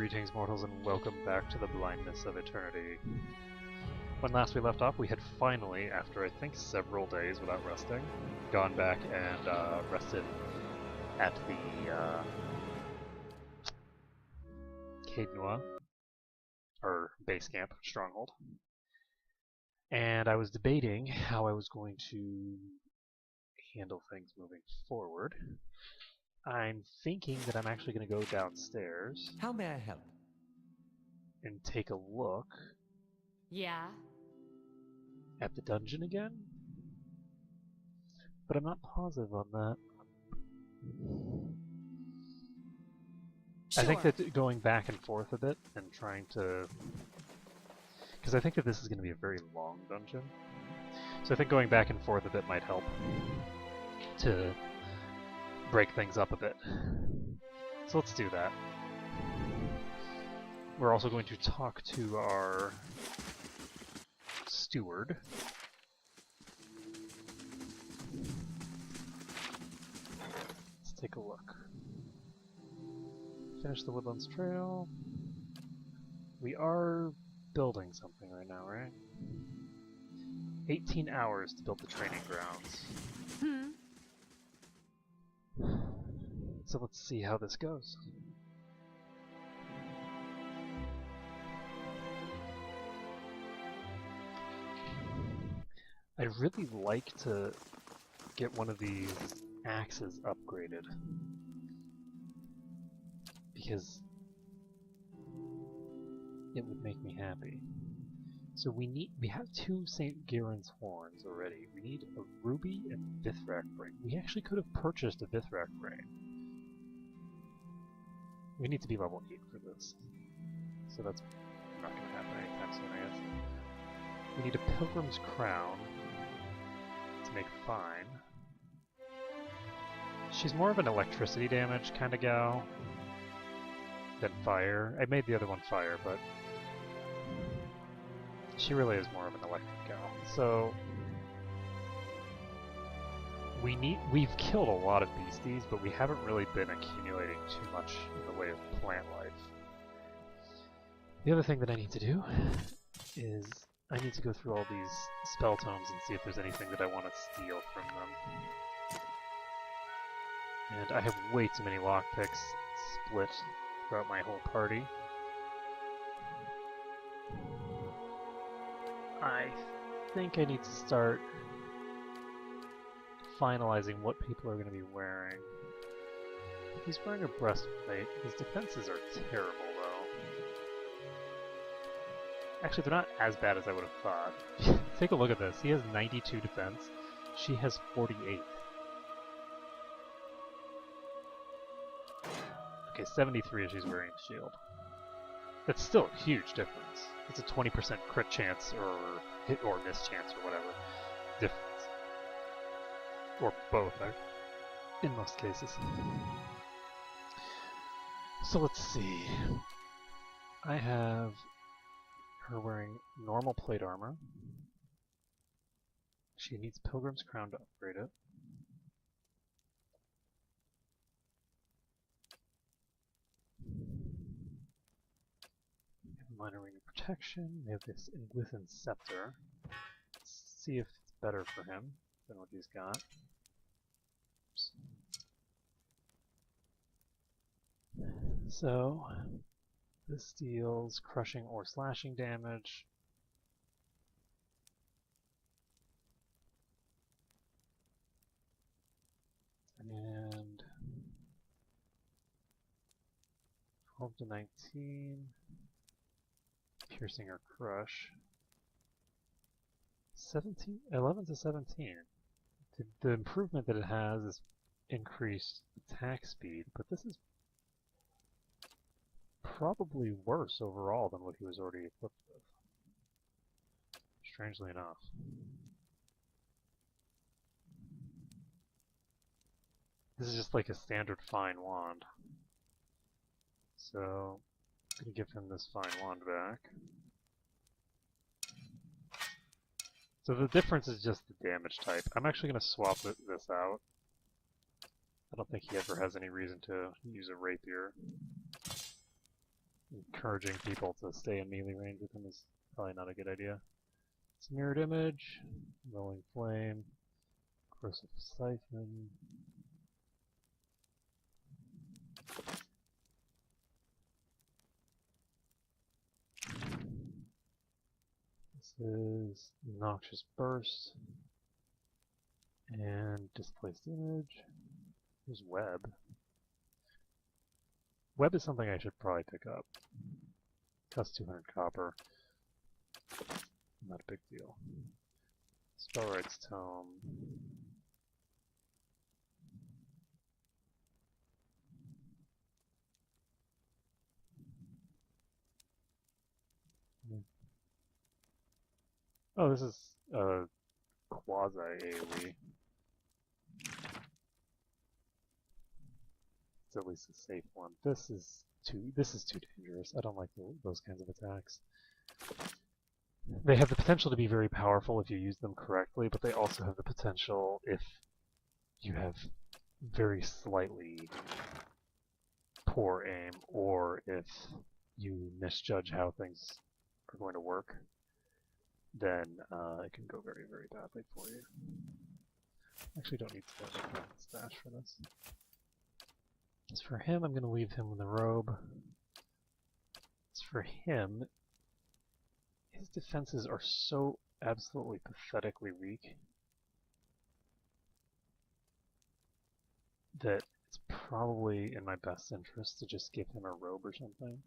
Greetings, mortals, and welcome back to the blindness of eternity. When last we left off, we had finally, after I think several days without resting, gone back and rested at the Caed Nua, or base camp, stronghold. And I was debating how I was going to handle things moving forward. I'm thinking that I'm actually going to go downstairs. How may I help? And take a look. Yeah? At the dungeon again? But I'm not positive on that. Sure. I think that going back and forth a bit and trying to... Because I think that this is going to be a very long dungeon. So I think going back and forth a bit might help to break things up a bit. So let's do that. We're also going to talk to our steward. Let's take a look. Finish the Woodlands Trail. We are building something right now, right? 18 hours to build the training grounds. So let's see how this goes. I'd really like to get one of these axes upgraded. Because it would make me happy. So we have two St. Giron's horns already. We need a ruby and Vithrak brain. We actually could have purchased a Vithrak brain. We need to be level 8 for this. So that's not going to happen anytime soon, I guess. We need a Pilgrim's Crown to make fine. She's more of an electricity damage kind of gal than fire. I made the other one fire, but she really is more of an electric gal. So we've killed a lot of beasties, but we haven't really been accumulating too much in the way of plant life. The other thing that I need to do is I need to go through all these spell tomes and see if there's anything that I want to steal from them. And I have way too many lockpicks split throughout my whole party. I think I need to start finalizing what people are going to be wearing. He's wearing a breastplate. His defenses are terrible, though. Actually, they're not as bad as I would have thought. Take a look at this. He has 92 defense. She has 48. Okay, 73 if she's wearing the shield. That's still a huge difference. It's a 20% crit chance or hit or miss chance or whatever difference. Or both, in most cases. So let's see. I have her wearing normal plate armor. She needs Pilgrim's Crown to upgrade it. Minor ring of protection. We have this Englithen scepter. Let's see if it's better for him than what he's got. Oops. So this deals crushing or slashing damage. And 12 to 19. Piercing or crush. 11 to 17. The improvement that it has is increased attack speed, but this is probably worse overall than what he was already equipped with. Strangely enough. This is just like a standard fine wand. So I'm going to give him this fine wand back. So the difference is just the damage type. I'm actually going to swap this out. I don't think he ever has any reason to use a rapier. encouraging people to stay in melee range with him is probably not a good idea. It's mirrored image, rolling flame, corrosive siphon. This is noxious burst and displaced image. Here's web. Web is something I should probably pick up. Costs 200 copper. Not a big deal. Spellwright's Tome. Oh, this is a quasi-AoE. It's at least a safe one. This is too dangerous. I don't like those kinds of attacks. They have the potential to be very powerful if you use them correctly, but they also have the potential, if you have very slightly poor aim, or if you misjudge how things are going to work, then it can go very, very badly for you. Actually, don't need to stash for this. As for him, I'm going to leave him with a robe. As for him, his defenses are so absolutely pathetically weak that it's probably in my best interest to just give him a robe or something.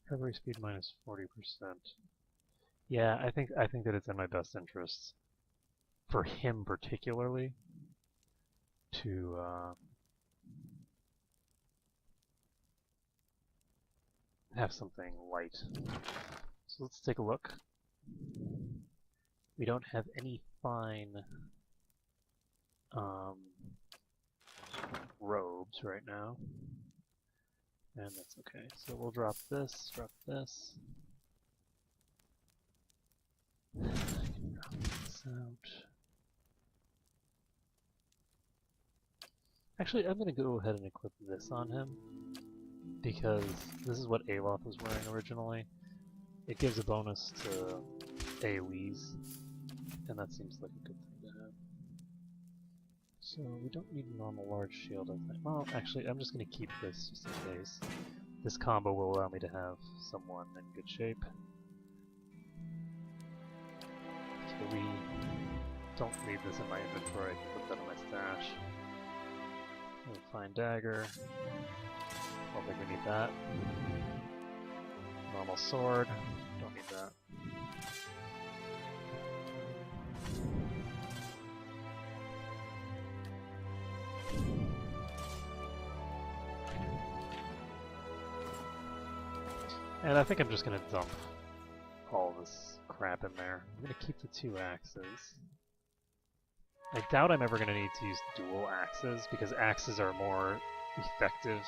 Recovery speed minus 40%. Yeah, I think that it's in my best interest for him particularly to have something light. So let's take a look. We don't have any fine robes right now. And that's okay. So we'll drop this, drop this. I can drop this out. Actually, I'm going to go ahead and equip this on him, because this is what Aloth was wearing originally. It gives a bonus to AoEs, and that seems like a good thing to have. So we don't need a normal large shield, I think. Well, actually, I'm just going to keep this just in case. This combo will allow me to have someone in good shape. So we don't need this in my inventory. I can put that in my stash. Fine dagger. Don't think we need that. Normal sword. Don't need that. And I think I'm just going to dump all this crap in there. I'm going to keep the 2 axes. I doubt I'm ever going to need to use dual axes, because axes are more effective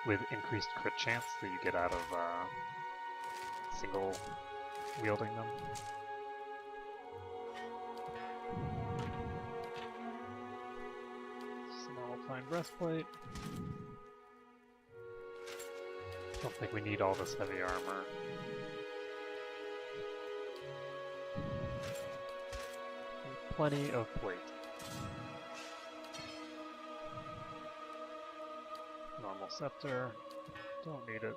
with increased crit chance that you get out of single wielding them. So now we'll find breastplate. Don't think we need all this heavy armor. Plenty of plate. Normal scepter. Don't need it.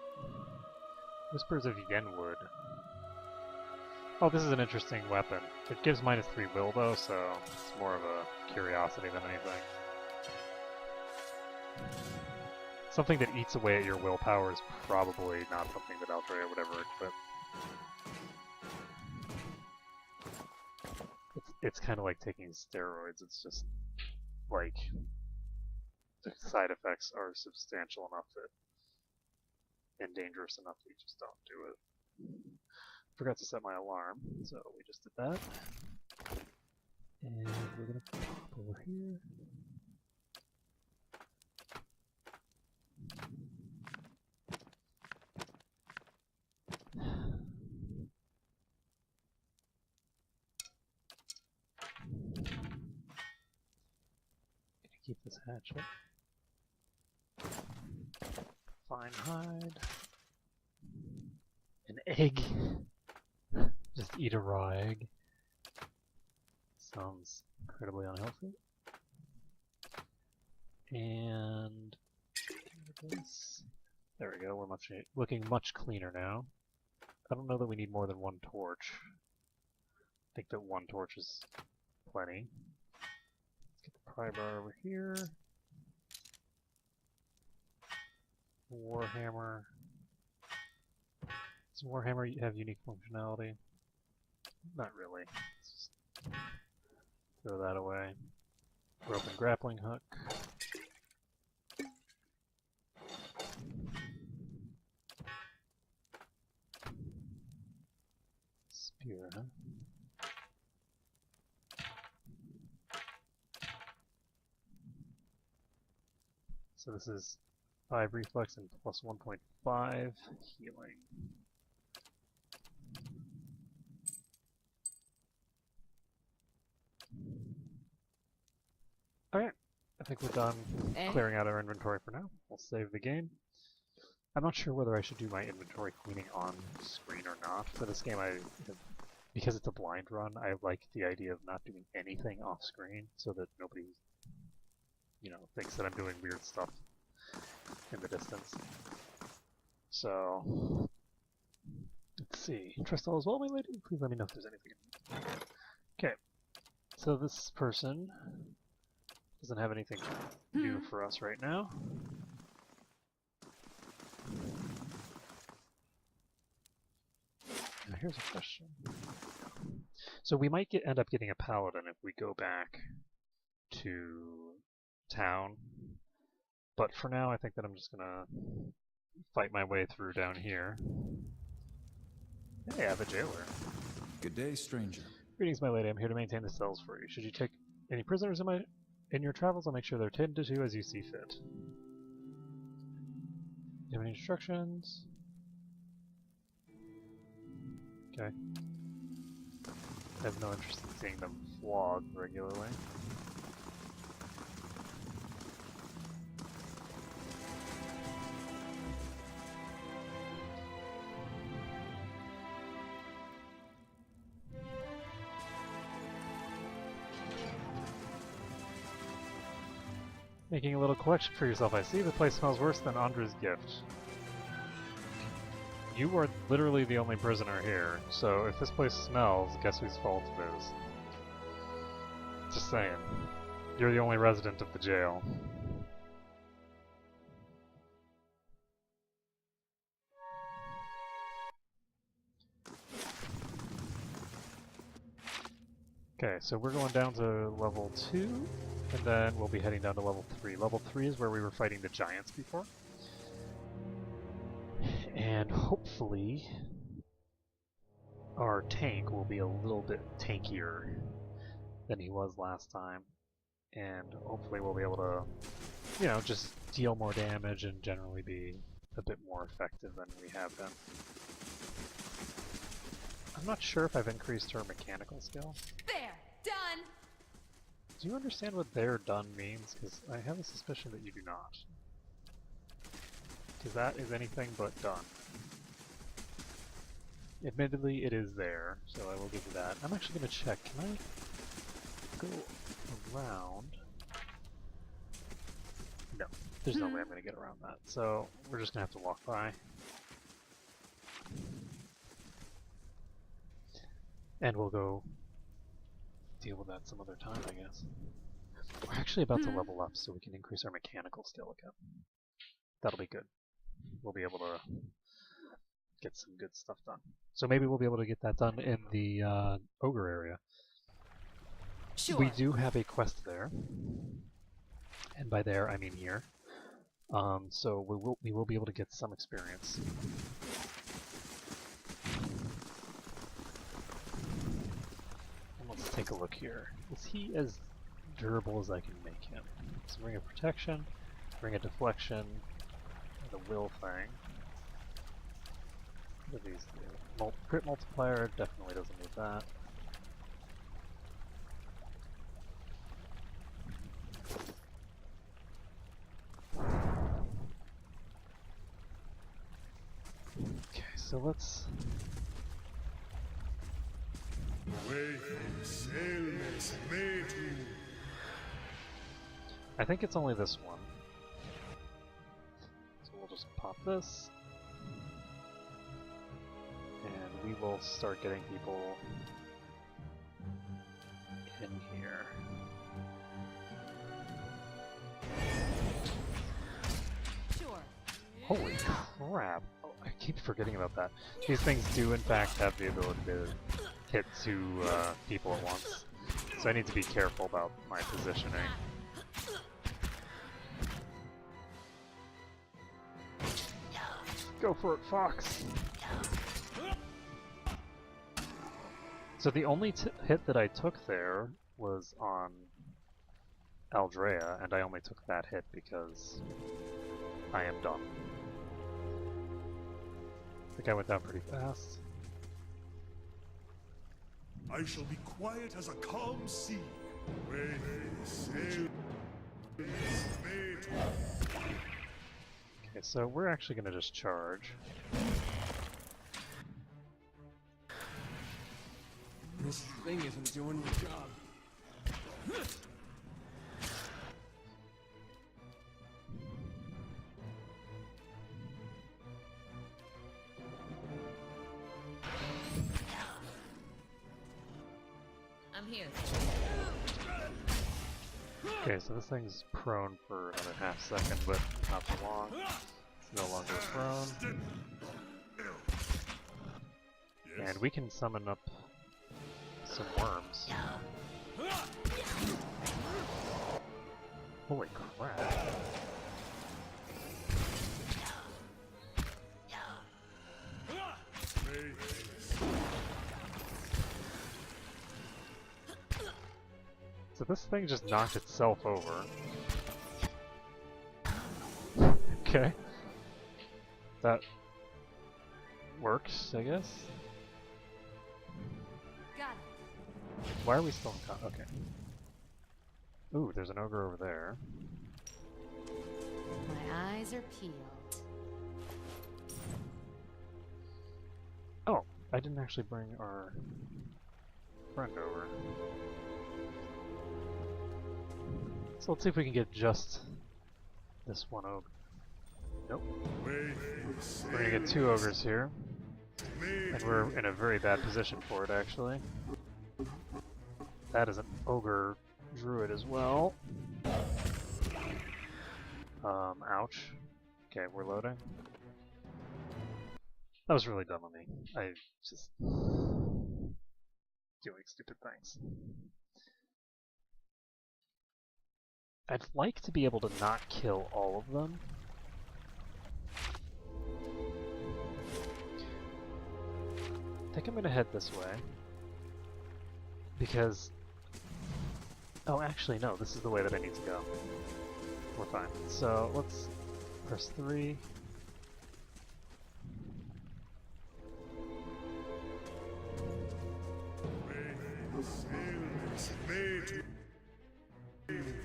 Whispers of Yenwood. Oh, this is an interesting weapon. It gives -3 will though, so it's more of a curiosity than anything. Something that eats away at your willpower is probably not something that Aldrea would ever equip. It's kind of like taking steroids. It's just like the side effects are substantial enough that and dangerous enough that you just don't do it. Forgot to set my alarm, so we just did that. And we're gonna pop over here. this hatchet. Fine hide. An egg. Just eat a raw egg. Sounds incredibly unhealthy. And this. There we go. We're looking much cleaner now. I don't know that we need more than one torch. I think that one torch is plenty. Let's get the pry bar over here. Warhammer. Does Warhammer have unique functionality? Not really. Let's just throw that away. Rope and grappling hook. Spear, huh? So this is 5 reflex and plus 1.5 healing. Alright, I think we're done clearing out our inventory for now. We'll save the game. I'm not sure whether I should do my inventory cleaning on screen or not. For this game, because it's a blind run, I like the idea of not doing anything off screen so that nobody, thinks that I'm doing weird stuff in the distance. So, let's see. Trust all is well, my lady? Please let me know if there's anything. Okay, so this person doesn't have anything new for us right now. Now here's a question. So we might end up getting a paladin if we go back to town. But for now, I think that I'm just gonna fight my way through down here. Hey, I have a jailer. Good day, stranger. Greetings, my lady. I'm here to maintain the cells for you. Should you take any prisoners in your travels, I'll make sure they're tended to as you see fit. Do you have any instructions? Okay. I have no interest in seeing them flogged regularly. Making a little collection for yourself, I see. The place smells worse than Andra's gift. You are literally the only prisoner here, so if this place smells, guess whose fault it is. Just saying. You're the only resident of the jail. Okay, so we're going down to level 2, and then we'll be heading down to level 3. Level 3 is where we were fighting the giants before. And hopefully our tank will be a little bit tankier than he was last time. And hopefully we'll be able to, just deal more damage and generally be a bit more effective than we have been. I'm not sure if I've increased her mechanical skill. There! Done! Do you understand what "they're done" means? Because I have a suspicion that you do not. Because that is anything but done. Admittedly, it is there, so I will give you that. I'm actually going to check. Can I go around? No. There's no way I'm going to get around that. So we're just going to have to walk by. And we'll go deal with that some other time, I guess. We're actually about to level up so we can increase our mechanical skill again. That'll be good. We'll be able to get some good stuff done. So maybe we'll be able to get that done in the ogre area. Sure. We do have a quest there. And by there, I mean here. So we will be able to get some experience. Let's take a look here. Is he as durable as I can make him? So ring of protection, ring of deflection, and the will thing. What do these do? Crit multiplier definitely doesn't need that. so let's... I think it's only this one. So we'll just pop this. And we will start getting people in here. Sure. Holy crap! Oh, I keep forgetting about that. These things do in fact have the ability to hit two people at once. So I need to be careful about my positioning. Go for it, Fox! So the only hit that I took there was on Aldrea, and I only took that hit because I am dumb. I think I went down pretty fast. I shall be quiet as a calm sea. When sail is made. Okay, so we're actually going to just charge. This thing isn't doing the job. I'm here. Okay, so this thing's prone for another half second, but not for long. It's no longer prone. And we can summon up some worms. Holy crap. So this thing just knocked itself over. Okay. That works, I guess. Got it. Why are we still in con- okay. Ooh, there's an ogre over there. My eyes are peeled. Oh, I didn't actually bring our friend over. So let's see if we can get just this one ogre. Nope. We're gonna get two ogres here. And we're in a very bad position for it, actually. That is an ogre druid as well. Ouch. Okay, we're loading. That was really dumb of me. I just... doing stupid things. I'd like to be able to not kill all of them. I think I'm gonna head this way. Because... oh, actually no, this is the way that I need to go. We're fine. So, let's press 3.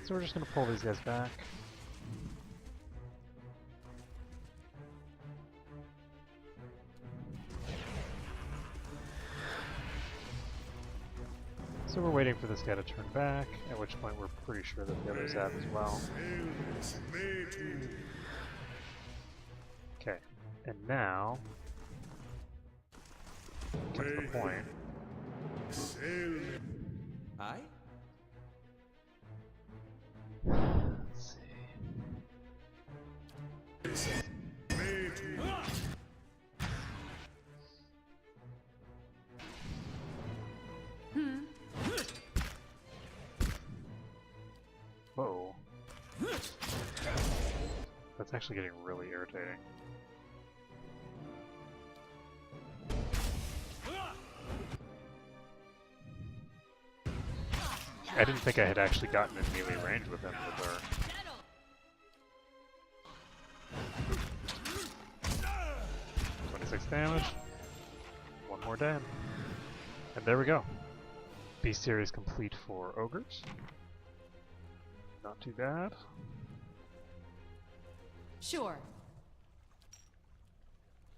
So we're just gonna pull these guys back. So we're waiting for this guy to turn back, at which point we're pretty sure that the others have as well. Okay, and now comes the point. Aye? Let's see. Whoa. That's actually getting really irritating. I didn't think I had actually gotten in melee range with him with our... 26 damage. One more down. And there we go. Bestiary is complete for ogres. Not too bad. Sure.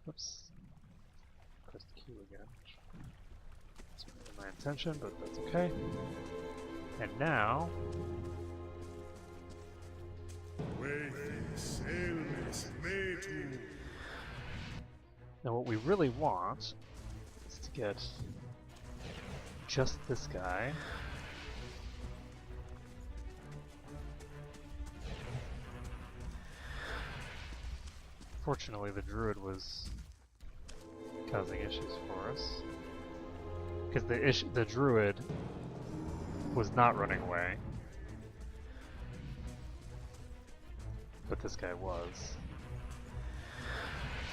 Oops. Q again. It's not really my intention, but that's okay. And now... Now what we really want is to get just this guy. Fortunately, the druid was causing issues for us. Because the druid was not running away. But this guy was.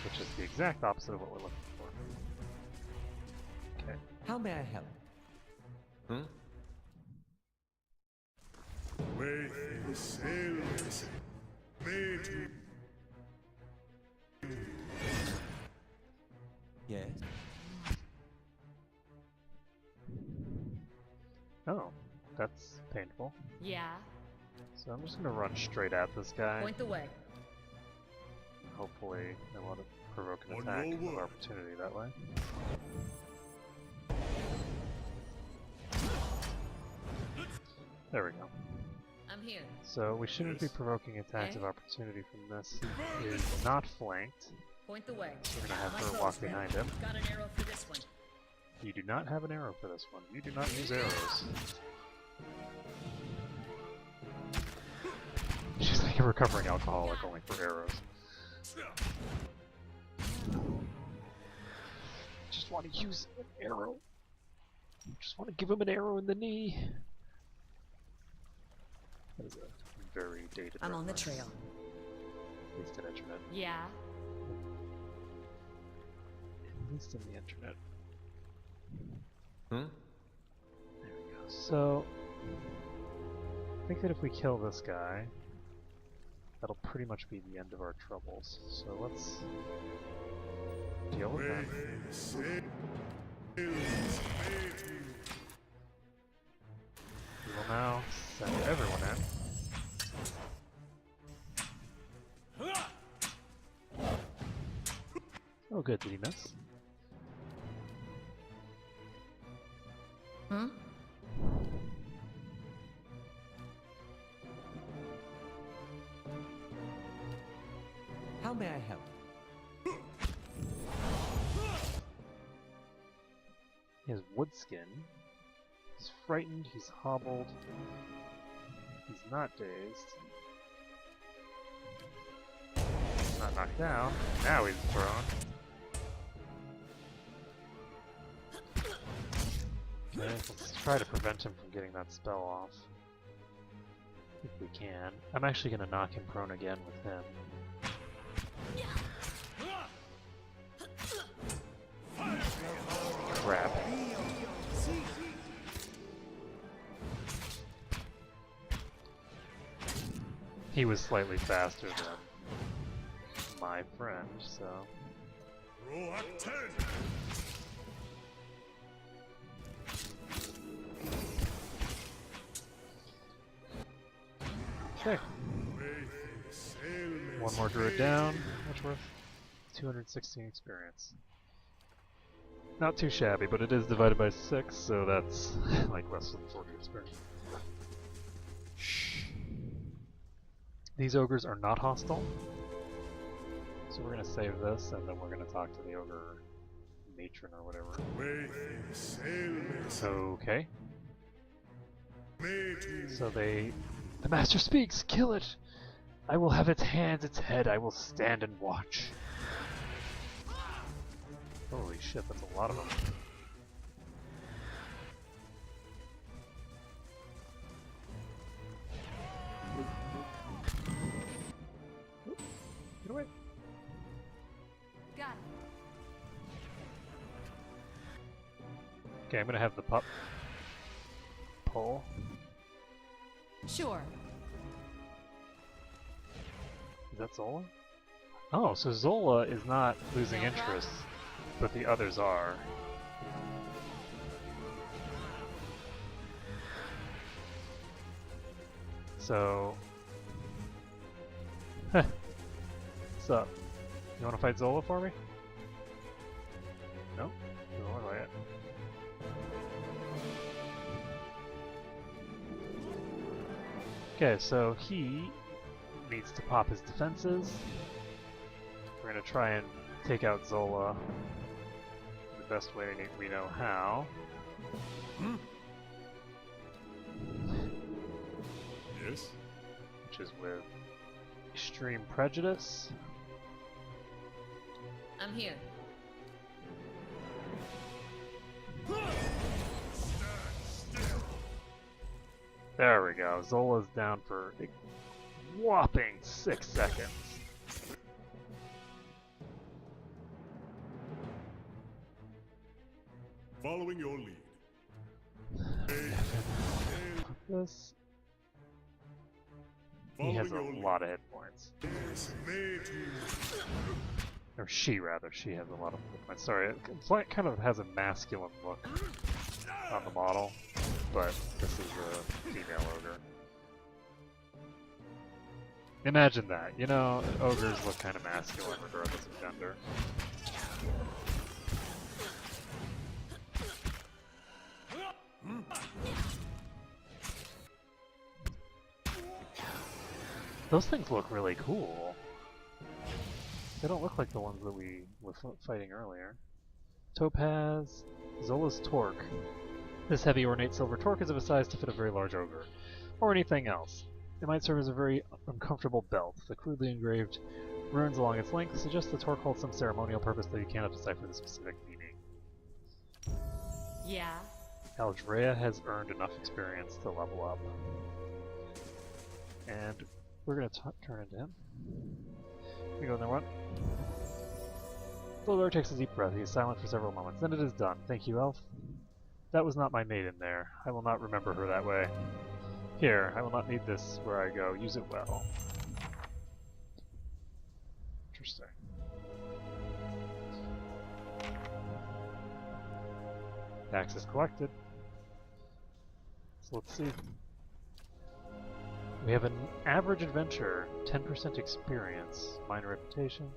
Which is the exact opposite of what we're looking for. Okay. How may I help? Yes. Oh, that's painful. Yeah. So I'm just gonna run straight at this guy. Point the way. Hopefully I want to provoke an On attack your of word. opportunity that way. There we go. I'm here. So we shouldn't be provoking attacks of opportunity from this. He is not flanked. Point the way. We're gonna have My her clothes, walk man. behind him. Got an arrow for this one. You do not have an arrow for this one. You do not use arrows. She's like a recovering alcoholic only for arrows. Just want to use an arrow. Just want to give him an arrow in the knee. That is a very dated I'm on the reference, trail. At least in internet. Yeah. At least in the internet. Hmm? There we go. So, I think that if we kill this guy, that'll pretty much be the end of our troubles. So let's deal with that. We will now send everyone in. Oh good, did he miss? Hmm? How may I help? He has wood skin. He's frightened, he's hobbled. He's not dazed. He's not knocked down. Now he's thrown. Okay, let's try to prevent him from getting that spell off. If we can. I'm actually going to knock him prone again with him. Crap. He was slightly faster than my friend, so... Roll at 10. Okay. One more druid down. What's worth? 216 experience. Not too shabby, but it is divided by 6, so that's like less than 40 experience. These ogres are not hostile, so we're going to save this, and then we're going to talk to the ogre matron or whatever. Okay. So the master speaks! Kill it! I will have its hands, its head, I will stand and watch. Holy shit, that's a lot of them. Oop, get away. Got it. Okay, I'm gonna have the pup pull. Sure. Is that Zola? Oh, so Zola is not losing Zelda? interest, but the others are. So... What's up? You wanna fight Zola for me? No? Okay, so he needs to pop his defenses. We're going to try and take out Zola the best way we know how. Yes? Which is with extreme prejudice. I'm here. There we go. Zola's down for a whopping 6 seconds. Following your lead. This. He has a lot of hit points. Or she, rather. She has a lot of hit points. Sorry, it kind of has a masculine look on the model, but this is a female ogre. Imagine that. You know, ogres look kind of masculine regardless of gender. Those things look really cool. They don't look like the ones that we were fighting earlier. Topaz, Zola's Torque. This heavy ornate silver torque is of a size to fit a very large ogre, or anything else. It might serve as a very uncomfortable belt. The crudely engraved runes along its length suggest the torque holds some ceremonial purpose, though you cannot decipher the specific meaning. Yeah. Aldrea has earned enough experience to level up. And we're going to turn into him. We go in there, what? Bulgar takes a deep breath. He is silent for several moments. Then it is done. Thank you, elf. That was not my maiden there. I will not remember her that way. Here, I will not need this where I go. Use it well. Interesting. Access collected. So let's see. We have an average adventure, 10% experience, minor reputation.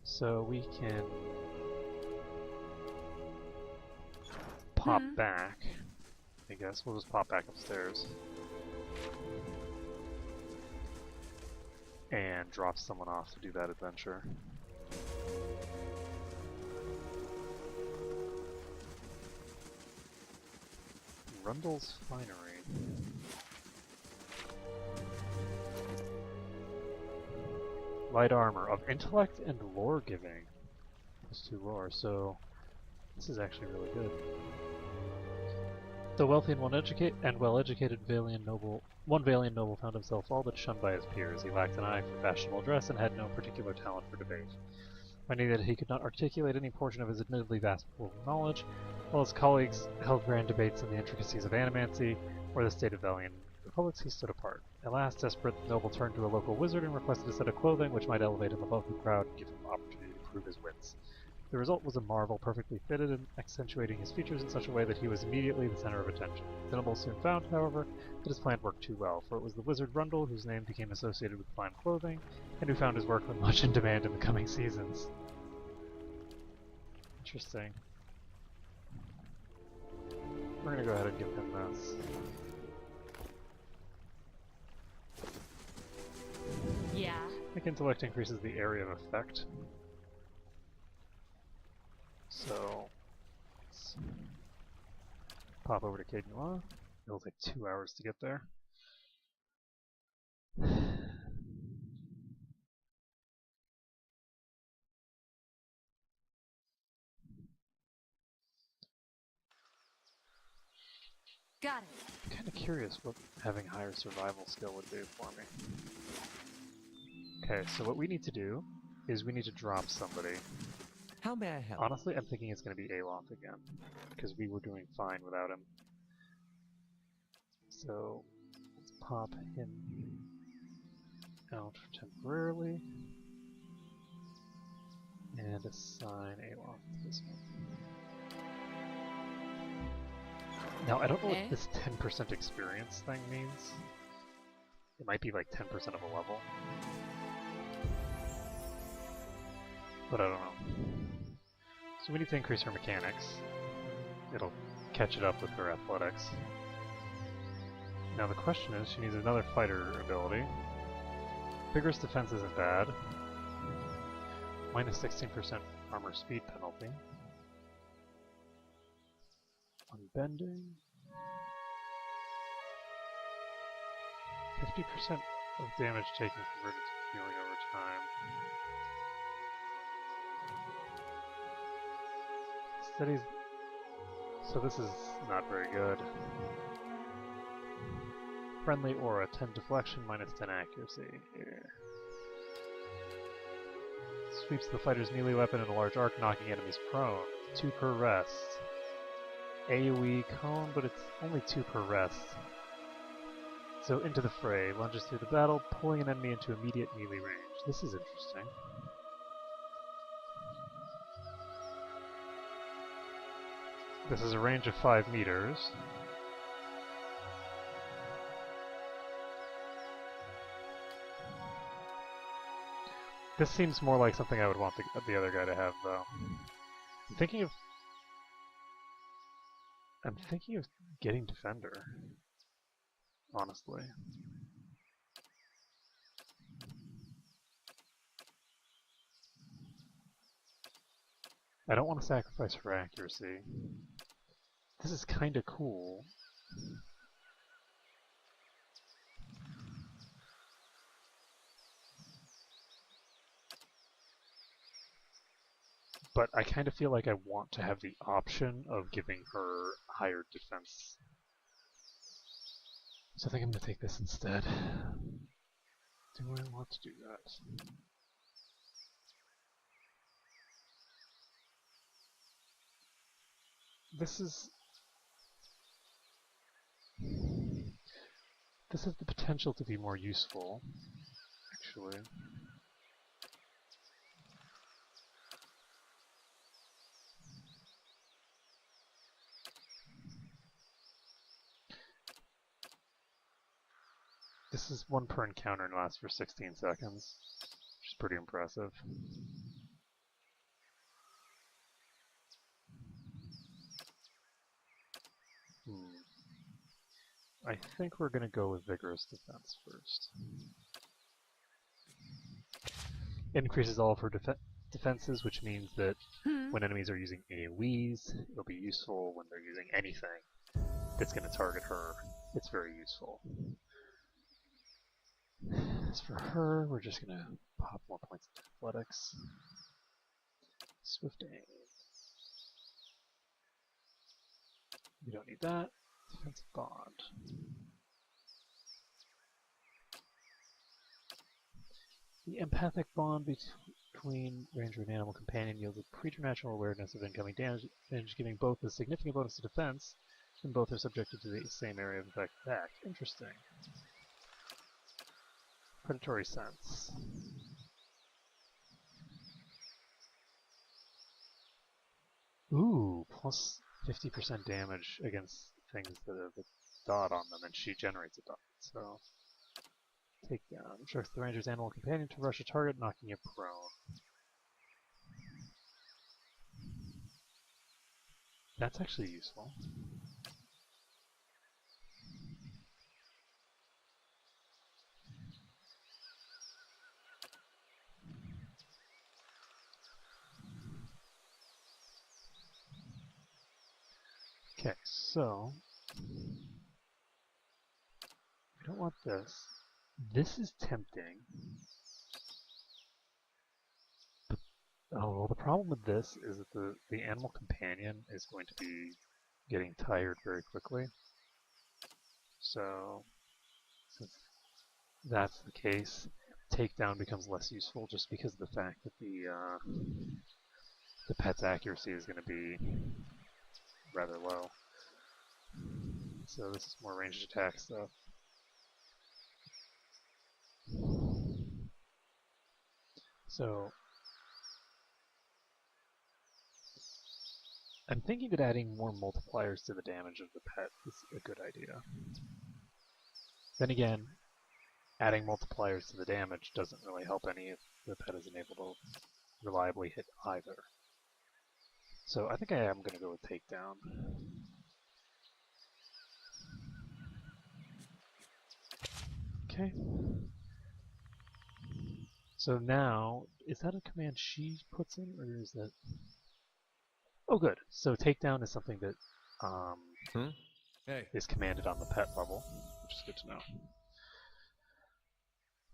So we can pop back. I guess we'll just pop back upstairs. And drop someone off to do that adventure. Rundle's Finery. Light armor of intellect and lore giving. Plus 2 lore, so this is actually really good. The wealthy and well-educated Valian noble, one Valian noble found himself all but shunned by his peers. He lacked an eye for fashionable dress and had no particular talent for debate. Finding that he could not articulate any portion of his admittedly vast pool of knowledge, while his colleagues held grand debates on the intricacies of animancy or the state of Valian republics, he stood apart. At last, desperate, the noble turned to a local wizard and requested a set of clothing which might elevate him above the crowd and give him the opportunity to prove his wits. The result was a marvel perfectly fitted and accentuating his features in such a way that he was immediately the center of attention. The noble soon found, however, that his plan worked too well, for it was the wizard Rundle whose name became associated with fine clothing, and who found his workmen much in demand in the coming seasons. Interesting. We're gonna go ahead and give him this. Yeah. I think intellect increases the area of effect. So, let's pop over to Cadenua. It'll take 2 hours to get there. Got it. I'm kind of curious what having higher survival skill would do for me. Okay, so what we need to do is we need to drop somebody. How may I help? Honestly, I'm thinking it's going to be Aloth again, because we were doing fine without him. So, let's pop him out temporarily, and assign Aloth to this one. Now, I don't know what this 10% experience thing means. It might be like 10% of a level. But I don't know. So we need to increase her mechanics. It'll catch it up with her athletics. Now the question is, she needs another fighter ability. Vigorous defense isn't bad. Minus 16% armor speed penalty. Unbending. 50% of damage taken converted to healing over time. Steadies. So this is not very good. Friendly aura, 10 deflection, minus 10 accuracy. Here. Sweeps the fighter's melee weapon in a large arc, knocking enemies prone. 2 per rest. AoE cone, but it's only 2 per rest. So into the fray, lunges through the battle, pulling an enemy into immediate melee range. This is interesting. This is a range of 5 meters. This seems more like something I would want the other guy to have, though. I'm thinking of getting Defender, honestly. I don't want to sacrifice for accuracy. This is kinda cool. But I kind of feel like I want to have the option of giving her higher defense. So I think I'm going to take this instead. Do I want to do that? This has the potential to be more useful, actually. This is 1 per encounter and lasts for 16 seconds, which is pretty impressive. I think we're going to go with Vigorous Defense first. Increases all of her defenses, which means that when enemies are using AoEs, it'll be useful. When they're using anything that's going to target her, it's very useful. As for her, we're just going to pop more points into athletics. Swift aim. We don't need that. Defensive bond. The empathic bond between ranger and animal companion yields a preternatural awareness of incoming damage, giving both a significant bonus to defense, and both are subjected to the same area of effect attack. Interesting. Predatory sense. Ooh, plus 50% damage against things that have a dot on them, and she generates a dot. So, take down. Instructs the ranger's animal companion to rush a target, knocking it prone. That's actually useful. Okay, so we don't want this. This is tempting. But, oh, well, the problem with this is that the animal companion is going to be getting tired very quickly. So, since that's the case, takedown becomes less useful just because of the fact that the pet's accuracy is going to be rather low. So this is more ranged attack stuff. So I'm thinking that adding more multipliers to the damage of the pet is a good idea. Then again, adding multipliers to the damage doesn't really help any if the pet isn't able to reliably hit either. So I think I am going to go with takedown. Okay. So now, is that a command she puts in, or is that... Oh, good. So takedown is something that Hey. is commanded on the pet level, which is good to know.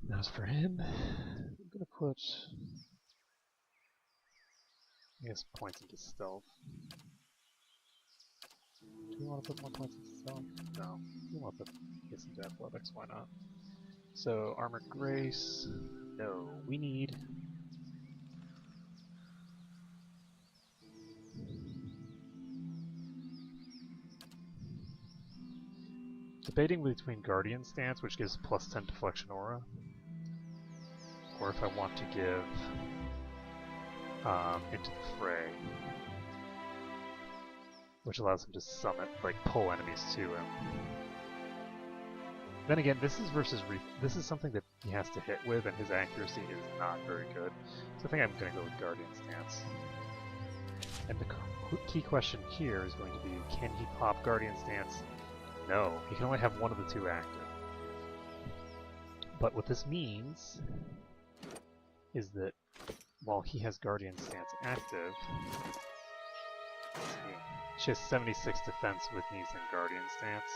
Now as for him, I'm going to put, I guess, points into stealth. Do we want to put more points into stealth? No. We want to put this into athletics, why not? So, armored grace, no. We need... Debating between guardian stance, which gives plus 10 deflection aura, or if I want to give into the fray, which allows him to summon, like pull enemies to him. Then again, this is this is something that he has to hit with, and his accuracy is not very good. So I think I'm going to go with guardian stance. And the key question here is going to be, can he pop guardian stance? No, he can only have one of the two active. But what this means is that while he has Guardian Stance active, let's see, she has 76 defense with he's in Guardian Stance,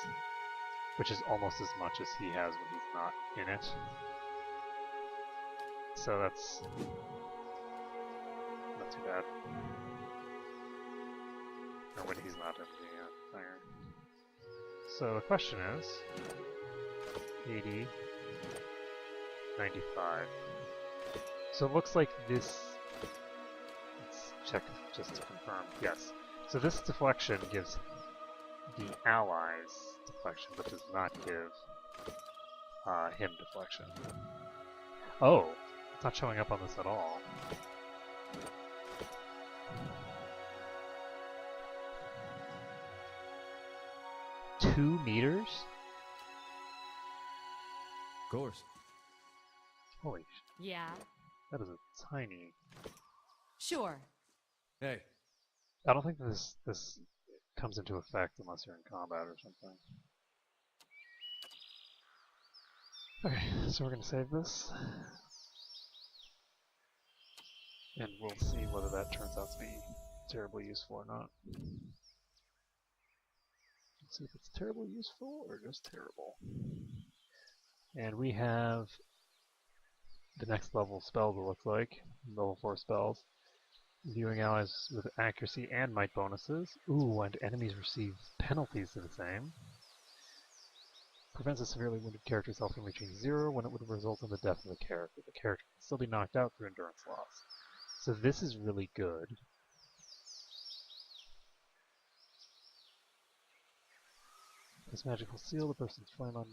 which is almost as much as he has when he's not in it. So that's not too bad. Or when he's not in the fire. So the question is 80, 95. So it looks like this, let's check just to confirm, yes. So this deflection gives the allies deflection, but does not give him deflection. Oh, it's not showing up on this at all. $2 meters? Of course. Holy Yeah. that is a tiny... Sure. Hey. I don't think this comes into effect unless you're in combat or something. Okay, so we're going to save this. And we'll see whether that turns out to be terribly useful or not. Let's see if it's terribly useful or just terrible. And we have the next level spells, it looks like. Level 4 spells. Viewing allies with accuracy and might bonuses. Ooh, and enemies receive penalties to the same. Prevents a severely wounded character's health from reaching 0 when it would result in the death of the character. The character can still be knocked out through endurance loss. So this is really good. This magic will seal the person's flame on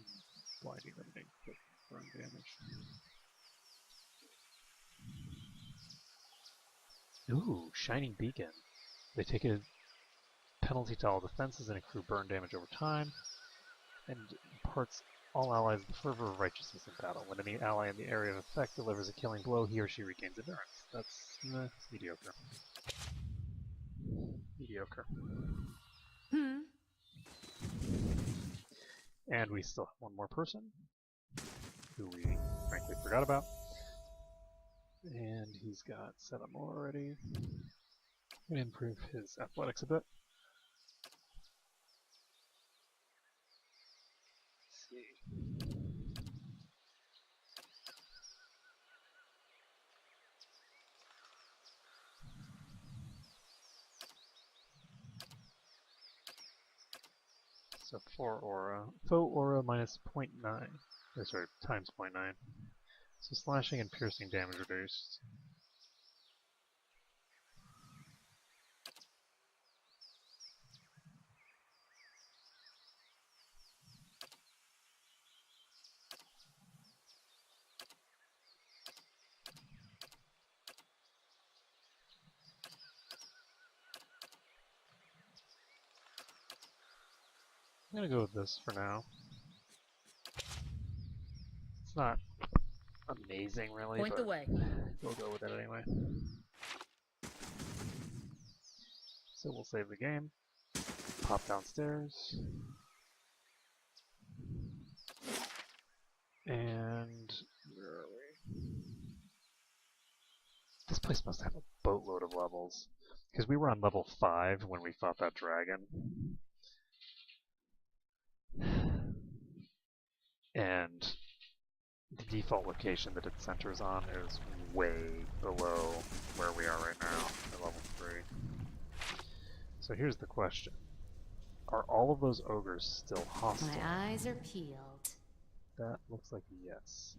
blinding, limiting, burn damage. Ooh, Shining Beacon. They take a penalty to all defenses and accrue burn damage over time, and imparts all allies the fervor of righteousness in battle. When any ally in the area of effect delivers a killing blow, he or she regains endurance. That's mediocre. Mediocre. And we still have one more person, who we frankly forgot about. And he's got 7 more already. I'm going to improve his athletics a bit. Let's see. So 4 aura. Foe aura minus 0.9. Or sorry, times 0.9. So slashing and piercing damage reduced. I'm gonna go with this for now. It's not amazing, really, Point but the way. we'll go with it anyway. So we'll save the game, pop downstairs, and place must have a boatload of levels. Because we were on level 5 when we fought that dragon. And the default location that it centers on is way below where we are right now at level 3. So here's the question. Are all of those ogres still hostile? My eyes are peeled. That looks like a yes.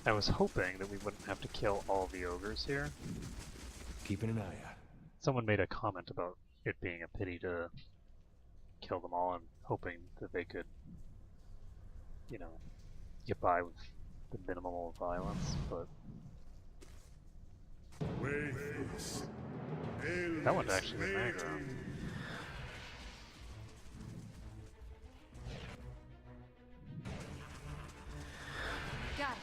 I was hoping that we wouldn't have to kill all the ogres here. Keeping an eye out. Someone made a comment about it being a pity to kill them all and hoping that they could, you know, get by with the minimum of violence, but that one's actually in the background. Got it.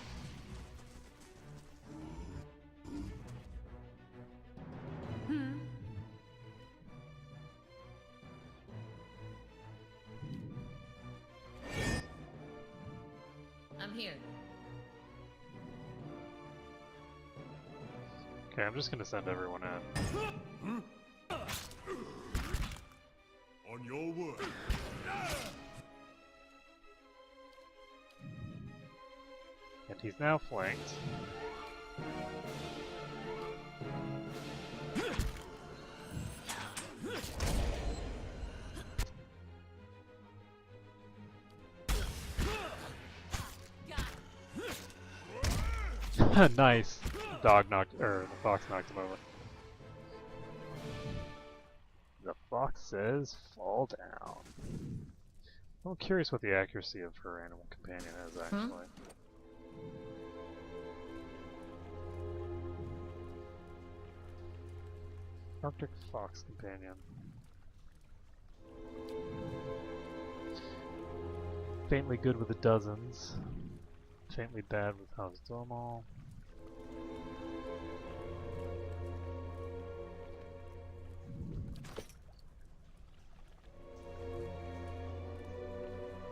I'm here. Okay, I'm just gonna send everyone in. On your word. And he's now flanked. Nice. Dog knocked, or the fox knocked him over. The fox says, fall down. I'm curious what the accuracy of her animal companion is, actually. Arctic fox companion. Faintly good with the dozens. Faintly bad with House Domal.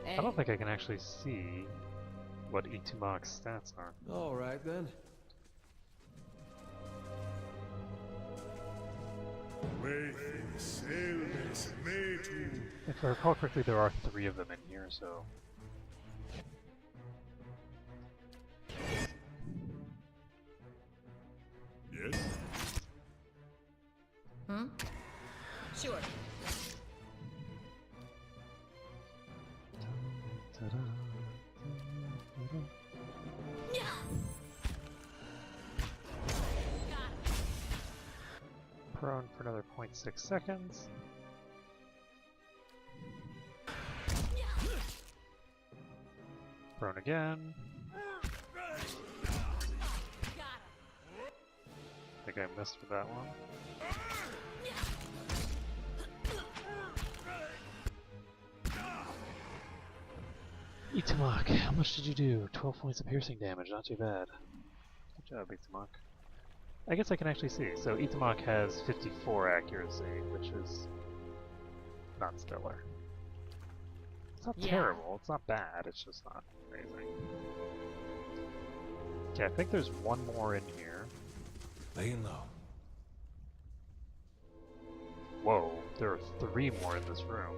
I don't think I can actually see what Itumak's stats are. All right then. If I recall correctly, there are 3 of them in here, so... Yes? Sure. Prone for another 0.6 seconds. Prone again. I think I missed with that one. Itumak, how much did you do? 12 points of piercing damage, not too bad. Good job, Itumak. I guess I can actually see. So Itumak has 54 accuracy, which is not stellar. It's not terrible, it's not bad, it's just not amazing. Okay, I think there's one more in here. Laying low. Whoa, there are 3 more in this room.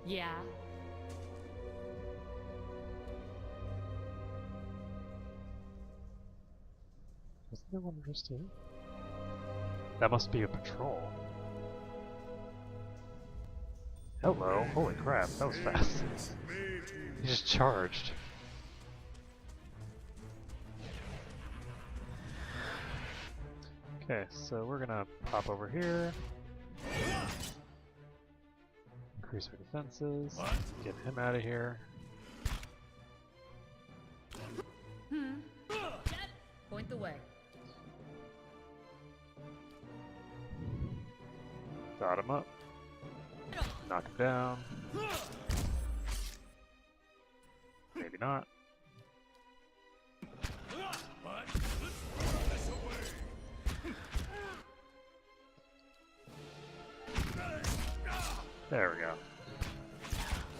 Yeah. Wasn't there one just here? That must be a patrol. Hello, holy crap, that was fast. He just charged. Okay, so we're gonna pop over here. Increase our defenses. Get him out of here. Point the way. Dot him up. Knock him down. Maybe not. There we go.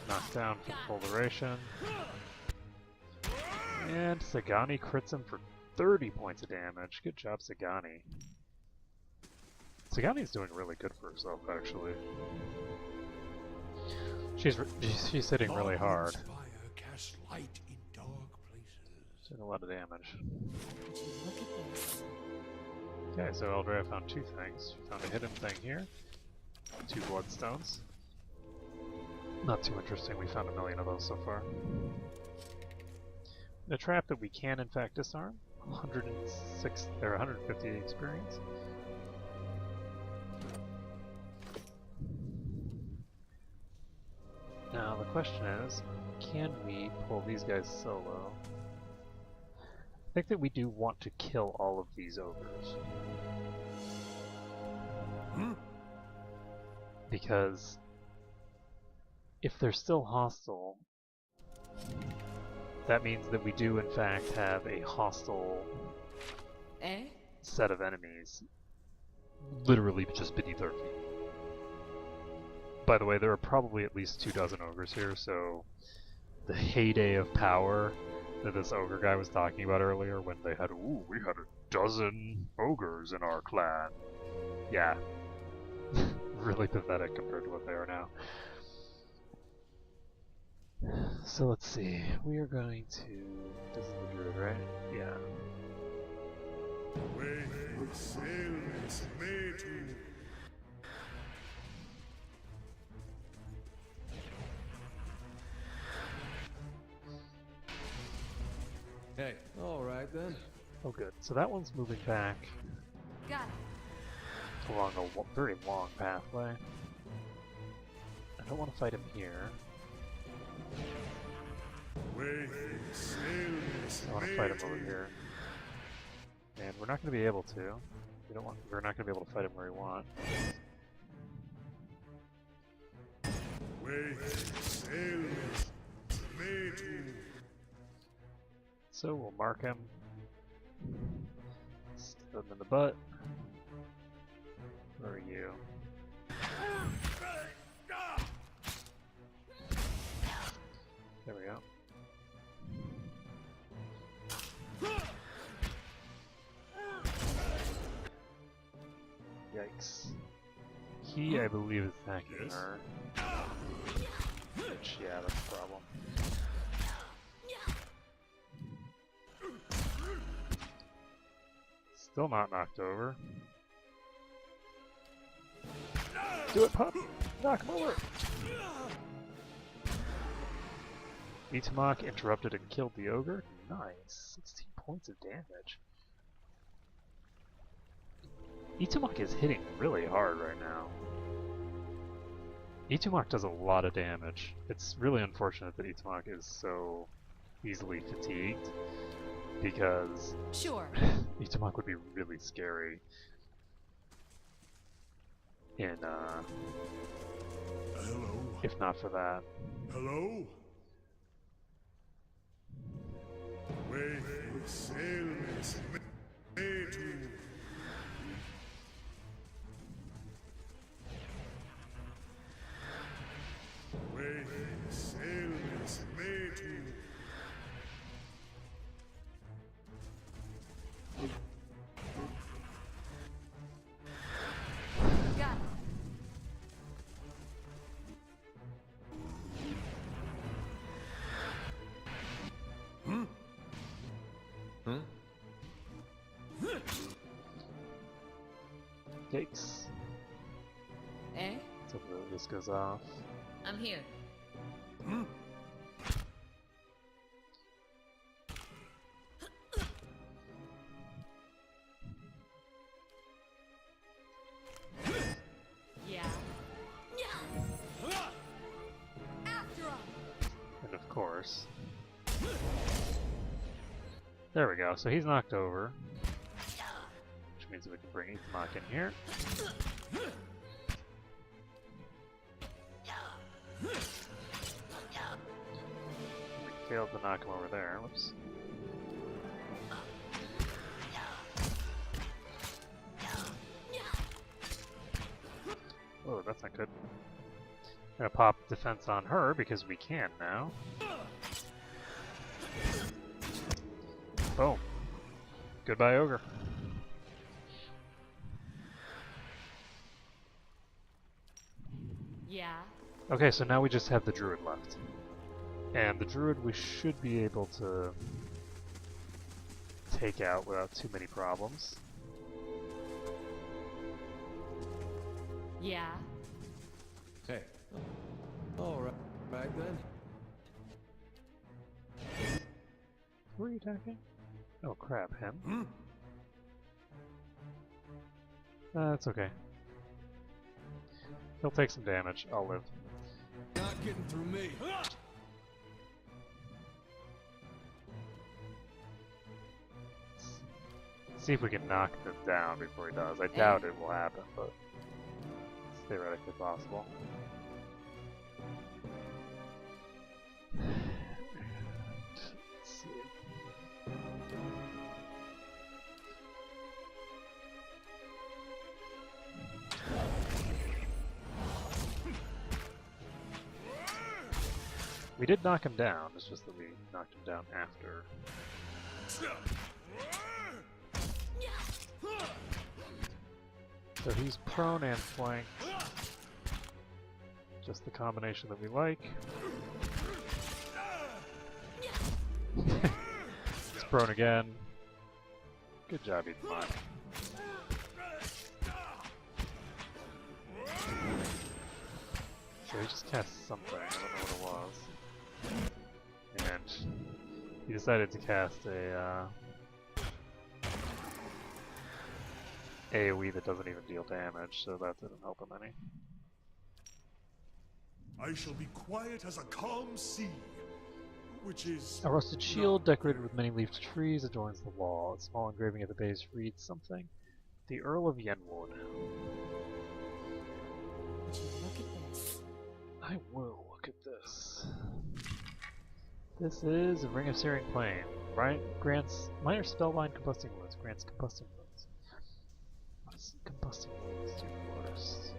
Knocked down for full duration. And Sagani crits him for 30 points of damage. Good job, Sagani. Sagani's doing really good for herself, actually. She's hitting really hard. Fire casts light in dark places. Doing a lot of damage. Look at this. Okay, so Eldrea found two things. She found a hidden thing here. 2 bloodstones. Not too interesting, we found 1,000,000 of those so far. A trap that we can in fact disarm. 106 or 150 experience. Now the question is, can we pull these guys solo? I think that we do want to kill all of these ogres. Because if they're still hostile, that means that we do in fact have a hostile set of enemies literally just beneath our feet. By the way, there are probably at least 24 ogres here, so the heyday of power that this ogre guy was talking about earlier when they had, ooh, we had 12 ogres in our clan. Yeah. Really pathetic compared to what they are now. So let's see, we are going to, this is the druid, right? Yeah. When sailors may to Hey, alright then. Oh good, so that one's moving back Got it. along a very long pathway. I don't want to fight him here. when sailors I want to may fight him to over here. And we're not going to be able to. We're not going to be able to fight him where we want. when sailors may to So we'll mark him. Stab him in the butt. Where are you? There we go. Yikes. He, I believe, is attacking Yes. her. Which, yeah, that's a problem. Still not knocked over. Do it, pup! Knock him over! Itamak interrupted and killed the ogre. Nice. 16 points of damage. Itamak is hitting really hard right now. Itamak does a lot of damage. It's really unfortunate that Itamak is so easily fatigued, because Sure. Itamak would be really scary in, hello, if not for that. hello. When sailors may to when sailors may to Got it. Yikes. So this goes off. I'm here. Yeah. After him. And of course. There we go, so he's knocked over. Which means that we can bring Itamak in here. We failed to knock him over there, whoops. Oh, that's not good. Gonna pop defense on her because we can now. Boom. Goodbye, ogre. Yeah. Okay, so now we just have the druid left. And the druid we should be able to take out without too many problems. Yeah. Hey. All right. Right then. Who are you attacking? Oh crap, him? That's okay. He'll take some damage. I'll live. Not getting through me. See if we can knock him down before he does. I doubt it will happen, but it's theoretically possible. Let's see. We did knock him down, it's just that we knocked him down after. So he's prone and flanked. Just the combination that we like. He's prone again. Good job, Ethan. So he just cast something, I don't know what it was. And he decided to cast a AoE that doesn't even deal damage, so that didn't help him any. I shall be quiet as a calm sea, which is... A rusted shield decorated with many leafed trees adorns the wall. A small engraving at the base reads something. The Earl of Yenwood. Would you look at this? I will look at this. This is a Ring of Searing Plain. Grants minor spellbind combusting wounds. Grants combusting wounds. What does combusting wounds do first?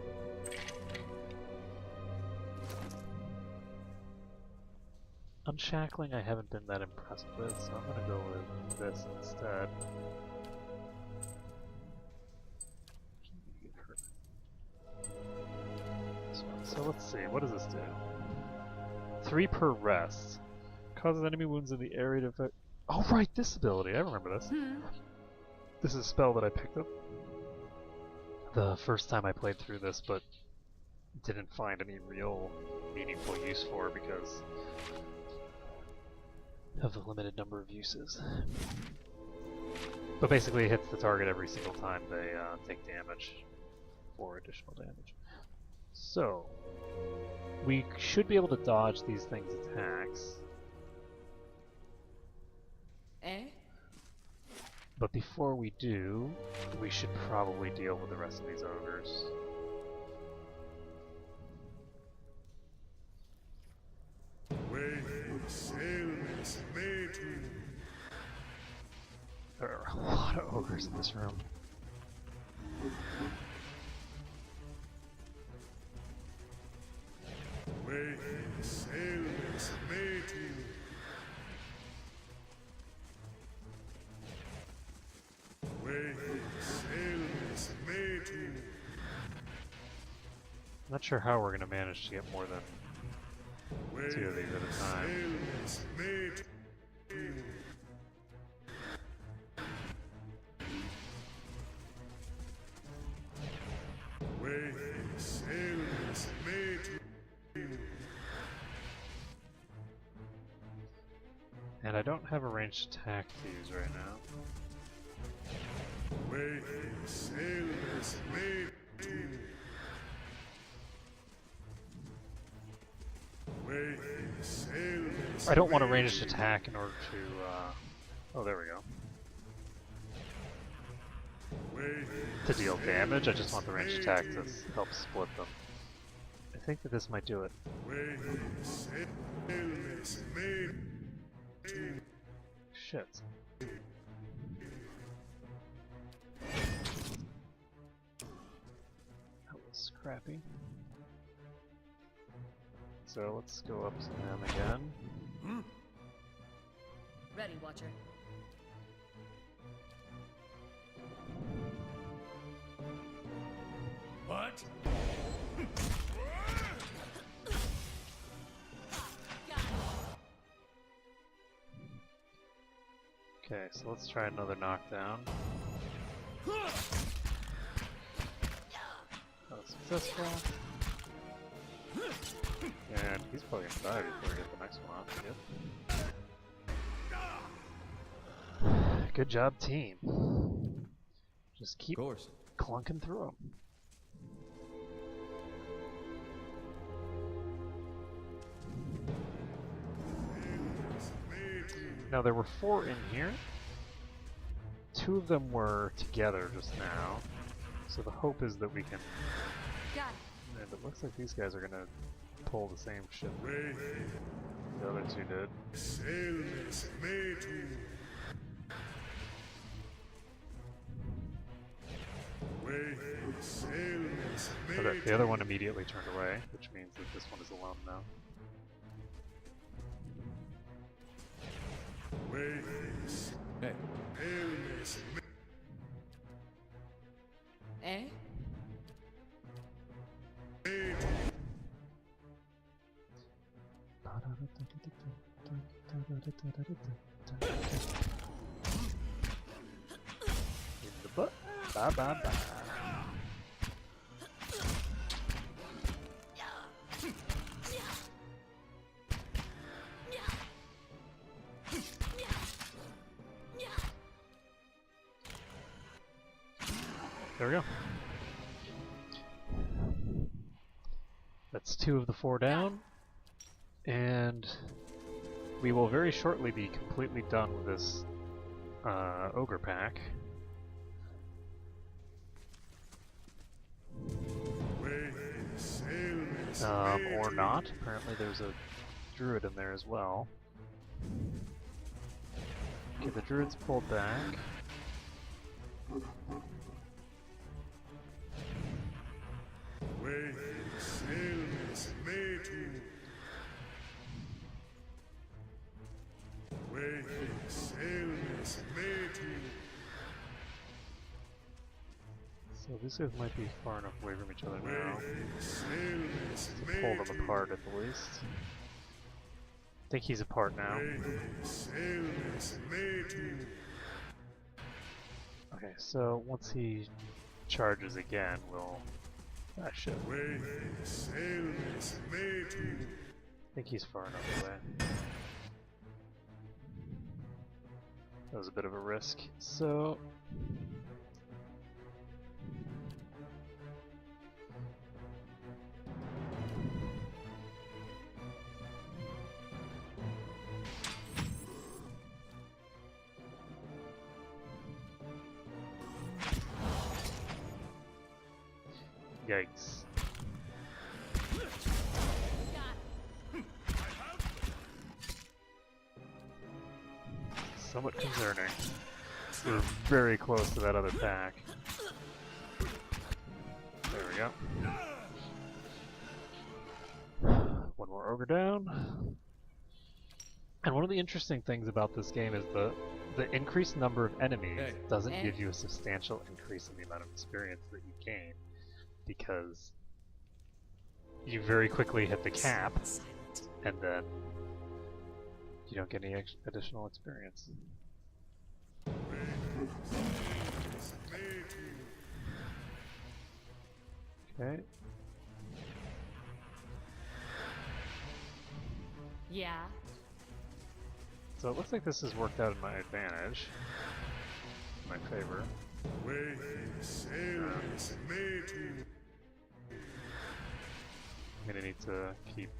Unshackling I haven't been that impressed with, so I'm gonna go with this instead. So let's see, what does this do? 3 per rest. Causes enemy wounds in the area to affect... Oh right, this ability, I remember this. This is a spell that I picked up the first time I played through this, but didn't find any real meaningful use for because of the limited number of uses. But basically it hits the target every single time they take damage, for additional damage. So, we should be able to dodge these things' attacks. Eh? But before we do, we should probably deal with the rest of these ogres. There are a lot of ogres in this room. I'm not sure how we're going to manage to get more than 2 of these at a time. And I don't have a ranged attack to use right now. I don't want a ranged attack in order to, oh there we go. To deal damage, I just want the ranged attack to help split them. I think that this might do it. Shit. That was crappy. so let's go up to them again. Ready, Watcher. What? Okay, so let's try another knockdown. That was successful. And he's probably gonna die before we get the next one off. Yep. Good job, team. Just keep Of course. clunking through them. Now there were 4 in here. 2 of them were together just now. So the hope is that we can... Got And it looks like these guys are gonna pull the same shit that the other 2 did. Okay, the other one immediately turned away, which means that this one is alone now. Hey, Eh? In the butt. Bye bye bye. There we go. That's 2 of the 4 down. And we will very shortly be completely done with this ogre pack. Or not. Apparently there's a druid in there as well. Okay, the druid's pulled back. So these guys might be far enough away from each other now to pull them apart at the least. I think he's apart now. Okay, so once he charges again, we'll... Ah, shit. I think he's far enough away. That was a bit of a risk, so... Yikes. Somewhat concerning. We're very close to that other pack. There we go. One more ogre down. And one of the interesting things about this game is the increased number of enemies doesn't give you a substantial increase in the amount of experience that you gain, because you very quickly hit the cap, and then you don't get any additional experience. Okay. Yeah. So it looks like this has worked out in my advantage, in my favor. I'm gonna need to keep...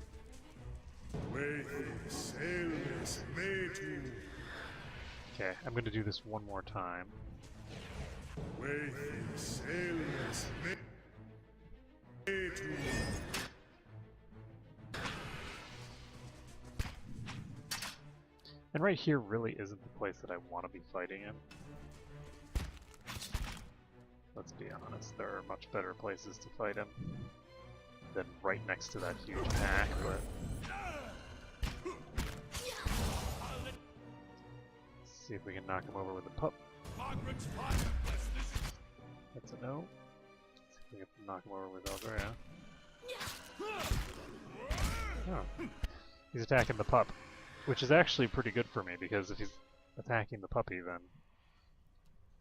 Okay, I'm gonna do this one more time. And right here really isn't the place that I want to be fighting in. Let's be honest, there are much better places to fight in than right next to that huge pack, but see if we can knock him over with a pup. Margaret's fire. That's a no. Let's see if we can knock him over with Aldrea. Oh. He's attacking the pup, which is actually pretty good for me because if he's attacking the puppy, then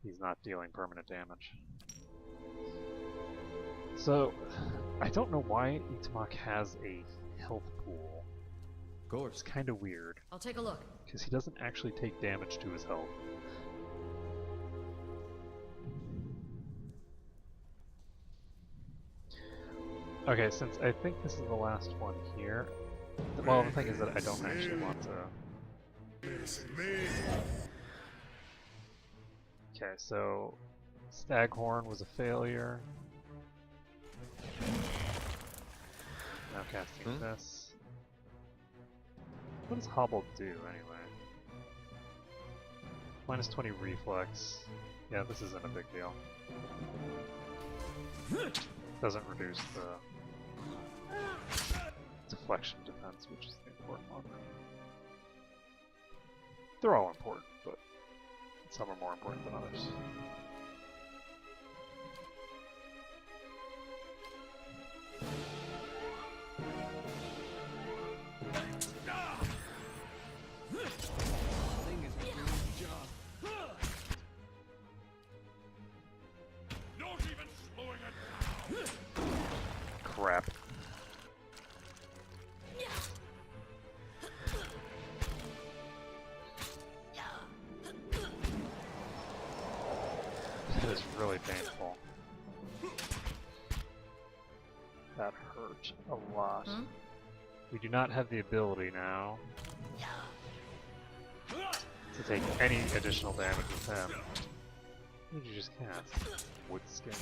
he's not dealing permanent damage. So, I don't know why Itamok has a health pool. Of course. It's kind of weird, I'll take a look. because he doesn't actually take damage to his health. Okay, since I think this is the last one here, well, the thing is that I don't actually want to... Okay, so Staghorn was a failure. Now casting this. What does Hobble do anyway? Minus 20 reflex. Yeah, this isn't a big deal. Doesn't reduce the deflection defense, which is the important one. They're all important, but some are more important than others. Thing isn't doing its job. Not even slowing it down. Crap. That is really painful. That hurt a lot. Hmm? We do not have the ability now to take any additional damage with him. What did you just cast? Wood skin.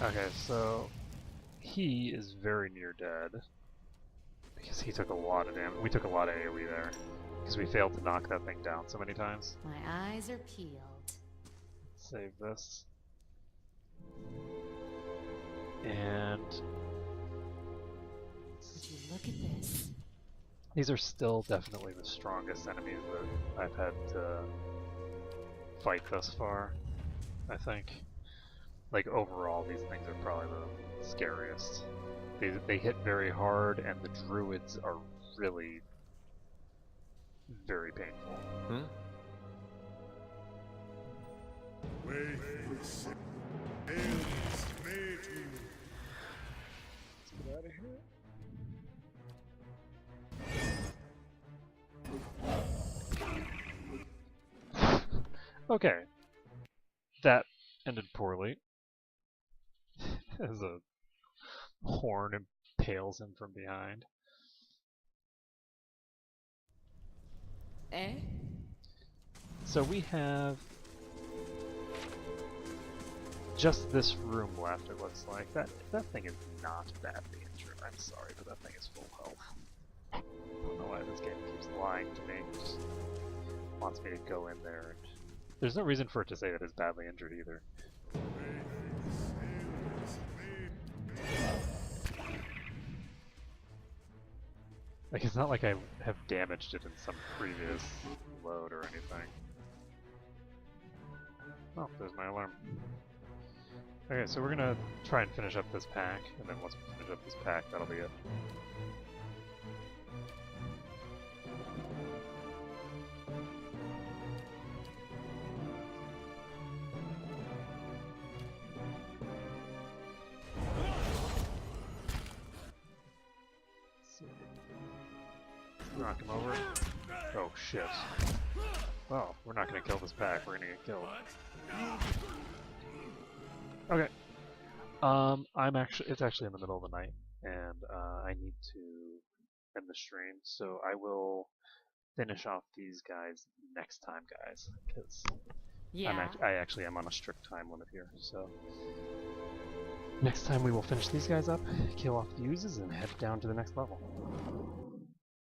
Okay, so he is very near dead because he took a lot of damage. We took a lot of AoE there because we failed to knock that thing down so many times. My eyes are peeled. Save this. And Would you look at this? these are still definitely the strongest enemies that I've had to fight thus far, I think. Like, overall, these things are probably the scariest. They hit very hard, and the druids are really very painful. Hmm? Let's get out of here. Okay. That ended poorly. As a horn impales him from behind. Eh? So we have just this room left, it looks like. That thing is not badly injured. I'm sorry, but that thing is full health. I don't know why this game keeps lying to me. It just wants me to go in there and... There's no reason for it to say that it's badly injured either. Like, it's not like I have damaged it in some previous load or anything. Oh, there's my alarm. Okay, so we're gonna try and finish up this pack, and then once we finish up this pack, that'll be it. Knock him over. Oh shit. Well, we're not gonna kill this pack, we're gonna get killed. Okay. It's actually in the middle of the night, and I need to end the stream, so I will finish off these guys next time, guys, because Yeah. I actually am on a strict time limit here, so Next time we will finish these guys up, kill off the fuses, and head down to the next level.